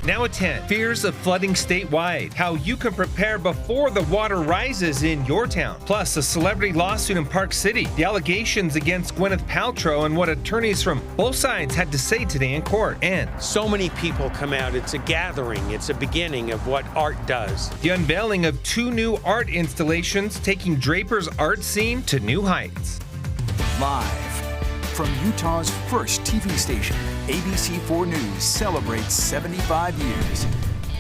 Now at 10, fears of flooding statewide, how you can prepare before the water rises in your town. Plus, a celebrity lawsuit in Park City, the allegations against Gwyneth Paltrow, and what attorneys from both sides had to say today in court. And so many people come out. It's a gathering. It's a beginning of what art does. The unveiling of 2 new art installations taking Draper's art scene to new heights. Live from Utah's first TV station, ABC4 News celebrates 75 years.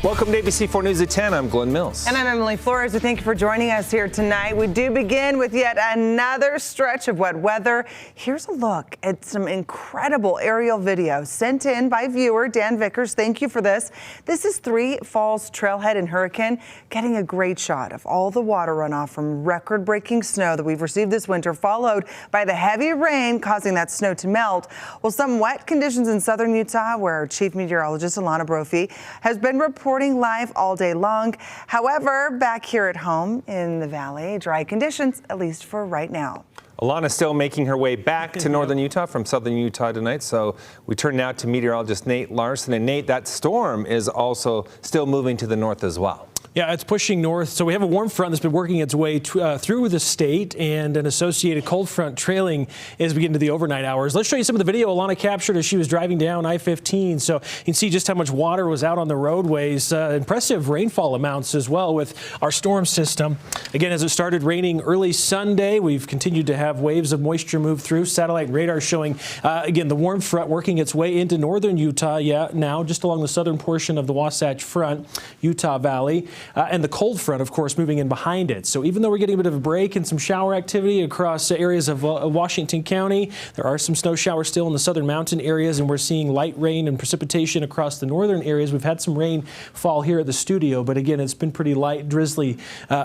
Welcome to ABC4 News at 10. I'm Glenn Mills. And I'm Emily Flores. Thank you for joining us here tonight. We do begin with yet another stretch of wet weather. Here's a look at some incredible aerial video sent in by viewer Dan Vickers. Thank you for this. This is Three Falls Trailhead in Hurricane, getting a great shot of all the water runoff from record-breaking snow that we've received this winter, followed by the heavy rain causing that snow to melt. Well, some wet conditions in southern Utah, where our chief meteorologist Alana Brophy has been reporting live all day long. However, back here at home in the valley, dry conditions, at least for right now. Alana's still making her way back to northern Utah from southern Utah tonight. So we turn now to meteorologist Nate Larson. And Nate, that storm is also still moving to the north as well. Yeah, it's pushing north. So we have a warm front that's been working its way through the state, and an associated cold front trailing as we get into the overnight hours. Let's show you some of the video Alana captured as she was driving down I-15. So you can see just how much water was out on the roadways. Impressive rainfall amounts as well with our storm system. Again, as it started raining early Sunday, we've continued to have waves of moisture move through. Satellite radar showing, again, the warm front working its way into northern Utah. Yeah, now just along the southern portion of the Wasatch Front, Utah Valley. And the cold front, of course, moving in behind it. So even though we're getting a bit of a break and some shower activity across areas of Washington County, there are some snow showers still in the southern mountain areas, and we're seeing light rain and precipitation across the northern areas. We've had some rain fall here at the studio, but again, it's been pretty light, drizzly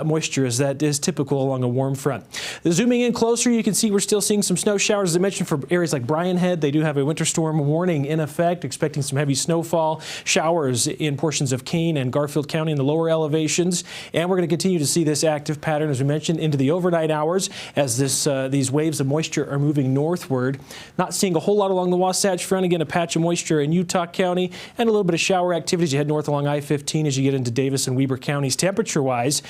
moisture, as that is typical along a warm front. Zooming in closer, you can see we're still seeing some snow showers, as I mentioned, for areas like Bryan Head. They do have a winter storm warning in effect, expecting some heavy snowfall, showers in portions of Kane and Garfield County in the lower elevations, and we're going to continue to see this active pattern, as we mentioned, into the overnight hours as these waves of moisture are moving northward. Not seeing a whole lot along the Wasatch Front. Again, a patch of moisture in Utah County and a little bit of shower activity as you head north along I-15 as you get into Davis and Weber counties. Temperature-wise,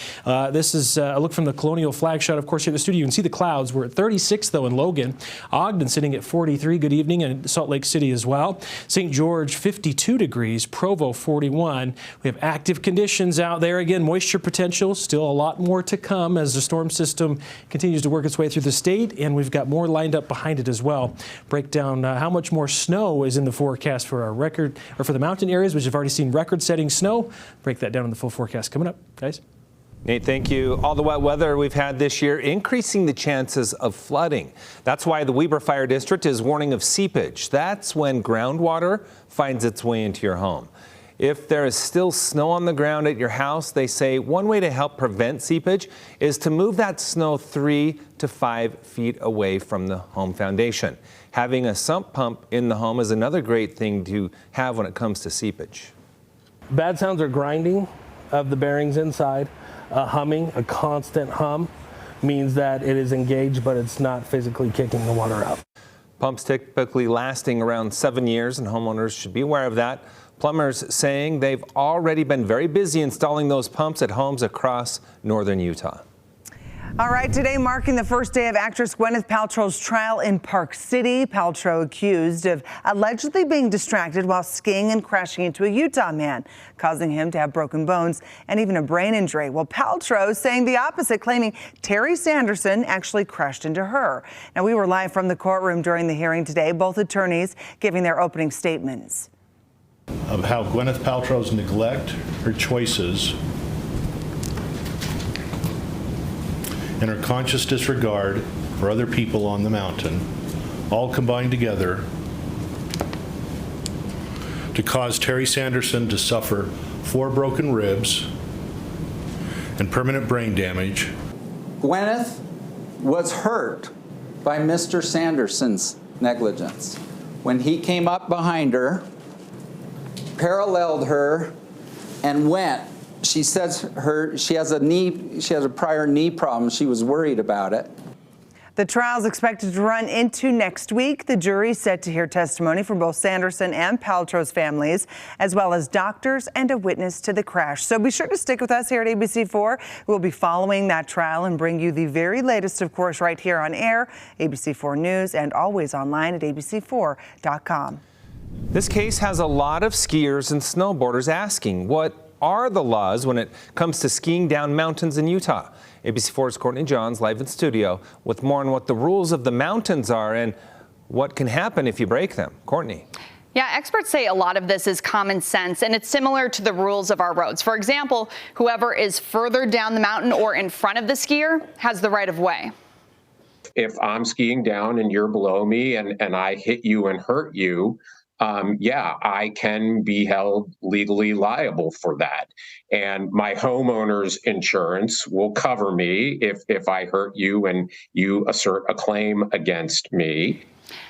this is a look from the Colonial Flag shot, of course, here at the studio. You can see the clouds. We're at 36, though, in Logan. Ogden sitting at 43. Good evening. And Salt Lake City as well. St. George, 52 degrees. Provo, 41. We have active conditions out there. Again, moisture potential, still a lot more to come as the storm system continues to work its way through the state, and we've got more lined up behind it as well. Break down how much more snow is in the forecast for for the mountain areas, which have already seen record-setting snow. Break that down in the full forecast coming up, guys. Nate, thank you. All the wet weather we've had this year increasing the chances of flooding. That's why the Weber Fire District is warning of seepage. That's when groundwater finds its way into your home. If there is still snow on the ground at your house, they say one way to help prevent seepage is to move that snow 3 to 5 feet away from the home foundation. Having a sump pump in the home is another great thing to have when it comes to seepage. Bad sounds are grinding of the bearings inside. Humming, a constant hum, means that it is engaged, but it's not physically kicking the water out. Pumps typically lasting around 7 years, and homeowners should be aware of that. Plumbers saying they've already been very busy installing those pumps at homes across northern Utah. All right, today marking the first day of actress Gwyneth Paltrow's trial in Park City. Paltrow accused of allegedly being distracted while skiing and crashing into a Utah man, causing him to have broken bones and even a brain injury. Well, Paltrow saying the opposite, claiming Terry Sanderson actually crashed into her. Now, we were live from the courtroom during the hearing today, both attorneys giving their opening statements. Of how Gwyneth Paltrow's neglect, her choices, and her conscious disregard for other people on the mountain all combined together to cause Terry Sanderson to suffer 4 broken ribs and permanent brain damage. Gwyneth was hurt by Mr. Sanderson's negligence. When he came up behind her, paralleled her, and went. She says she has a prior knee problem. She was worried about it. The trial is expected to run into next week. The jury is set to hear testimony from both Sanderson and Paltrow's families, as well as doctors and a witness to the crash. So be sure to stick with us here at ABC4. We'll be following that trial and bring you the very latest, of course, right here on air, ABC4 News, and always online at abc4.com. This case has a lot of skiers and snowboarders asking, what are the laws when it comes to skiing down mountains in Utah? ABC4's Courtney Johns live in studio with more on what the rules of the mountains are and what can happen if you break them. Courtney. Yeah, experts say a lot of this is common sense, and it's similar to the rules of our roads. For example, whoever is further down the mountain or in front of the skier has the right of way. If I'm skiing down and you're below me and I hit you and hurt you, yeah, I can be held legally liable for that. And my homeowner's insurance will cover me if I hurt you and you assert a claim against me.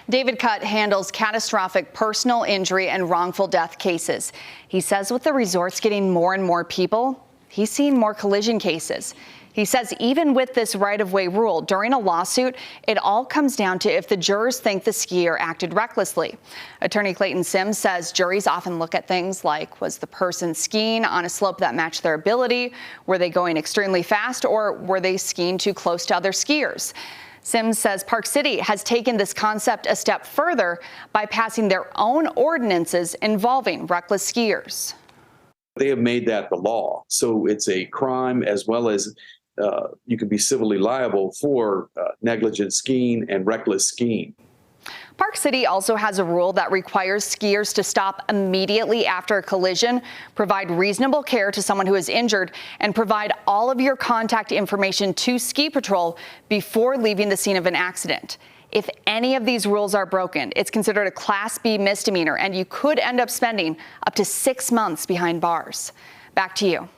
David Cutt handles catastrophic personal injury and wrongful death cases. He says with the resorts getting more and more people, he's seen more collision cases. He says even with this right-of-way rule, during a lawsuit, it all comes down to if the jurors think the skier acted recklessly. Attorney Clayton Sims says juries often look at things like, was the person skiing on a slope that matched their ability? Were they going extremely fast, or were they skiing too close to other skiers? Sims says Park City has taken this concept a step further by passing their own ordinances involving reckless skiers. They have made that the law. So it's a crime, as well as you can be civilly liable for negligent skiing and reckless skiing. Park City also has a rule that requires skiers to stop immediately after a collision, provide reasonable care to someone who is injured, and provide all of your contact information to Ski Patrol before leaving the scene of an accident. If any of these rules are broken, it's considered a Class B misdemeanor, and you could end up spending up to 6 months behind bars. Back to you.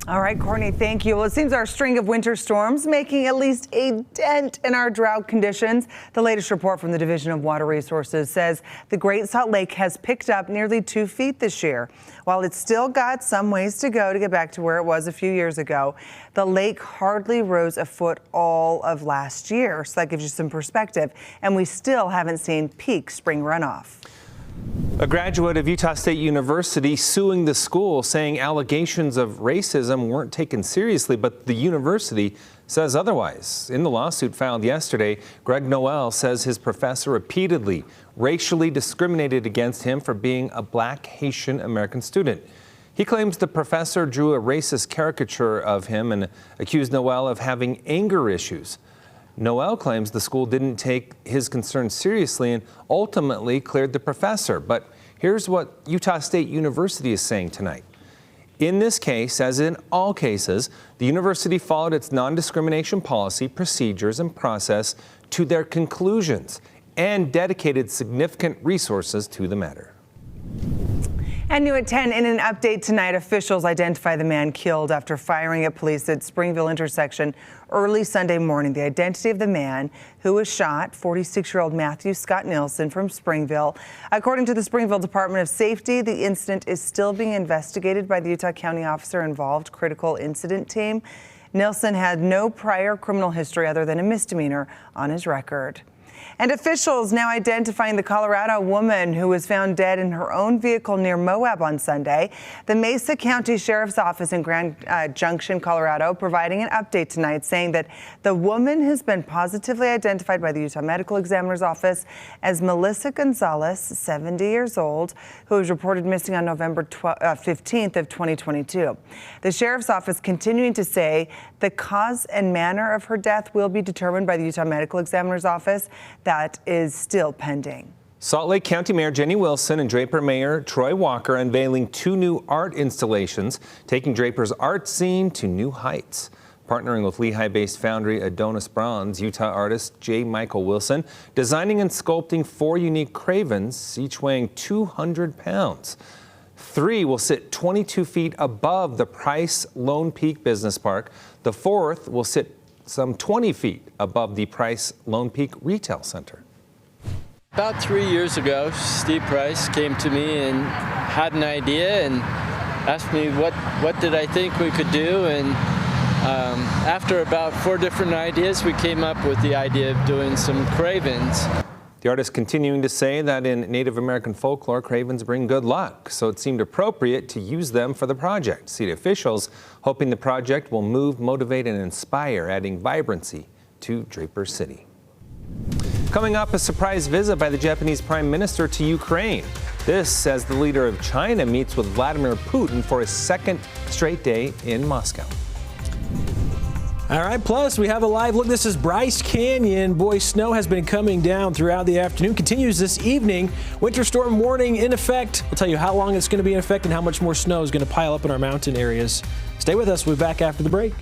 All right, Courtney, thank you. Well, it seems our string of winter storms making at least a dent in our drought conditions. The latest report from the Division of Water Resources says the Great Salt Lake has picked up nearly 2 feet this year. While it's still got some ways to go to get back to where it was a few years ago, the lake hardly rose a foot all of last year. So that gives you some perspective. And we still haven't seen peak spring runoff. A graduate of Utah State University suing the school, saying allegations of racism weren't taken seriously, but the university says otherwise. In the lawsuit filed yesterday, Greg Noel says his professor repeatedly racially discriminated against him for being a Black Haitian American student. He claims the professor drew a racist caricature of him and accused Noel of having anger issues. Noel claims the school didn't take his concerns seriously and ultimately cleared the professor. But here's what Utah State University is saying tonight. In this case, as in all cases, the university followed its non-discrimination policy, procedures, and process to their conclusions and dedicated significant resources to the matter. And new at 10, in an update tonight, officials identify the man killed after firing at police at Springville intersection early Sunday morning. The identity of the man who was shot, 46-year-old Matthew Scott Nilsson from Springville. According to the Springville Department of Safety, the incident is still being investigated by the Utah County officer involved critical incident team. Nilsson had no prior criminal history other than a misdemeanor on his record. And officials now identifying the Colorado woman who was found dead in her own vehicle near Moab on Sunday. The Mesa County Sheriff's Office in Grand Junction, Colorado, providing an update tonight saying that the woman has been positively identified by the Utah Medical Examiner's Office as Melissa Gonzalez, 70 years old, who was reported missing on November 15th of 2022. The Sheriff's Office continuing to say the cause and manner of her death will be determined by the Utah Medical Examiner's Office. That is still pending. Salt Lake County Mayor Jenny Wilson and Draper Mayor Troy Walker unveiling 2 new art installations, taking Draper's art scene to new heights. Partnering with Lehigh-based foundry Adonis Bronze, Utah artist J. Michael Wilson, designing and sculpting 4 unique cravens, each weighing 200 pounds. 3 will sit 22 feet above the Price Lone Peak Business Park. The 4th will sit some 20 feet above the Price Lone Peak Retail Center. About 3 years ago, Steve Price came to me and had an idea and asked me what did I think we could do, and After about 4 different ideas, we came up with the idea of doing some cravens. The artist continuing to say that in Native American folklore, cravens bring good luck, so it seemed appropriate to use them for the project. City officials hoping the project will move, motivate, and inspire, adding vibrancy to Draper City. Coming up, a surprise visit by the Japanese Prime Minister to Ukraine. This as the leader of China meets with Vladimir Putin for his second straight day in Moscow. All right, plus we have a live look. This is Bryce Canyon. Boy, snow has been coming down throughout the afternoon. Continues this evening. Winter storm warning in effect. We'll tell you how long it's going to be in effect and how much more snow is going to pile up in our mountain areas. Stay with us. We'll be back after the break.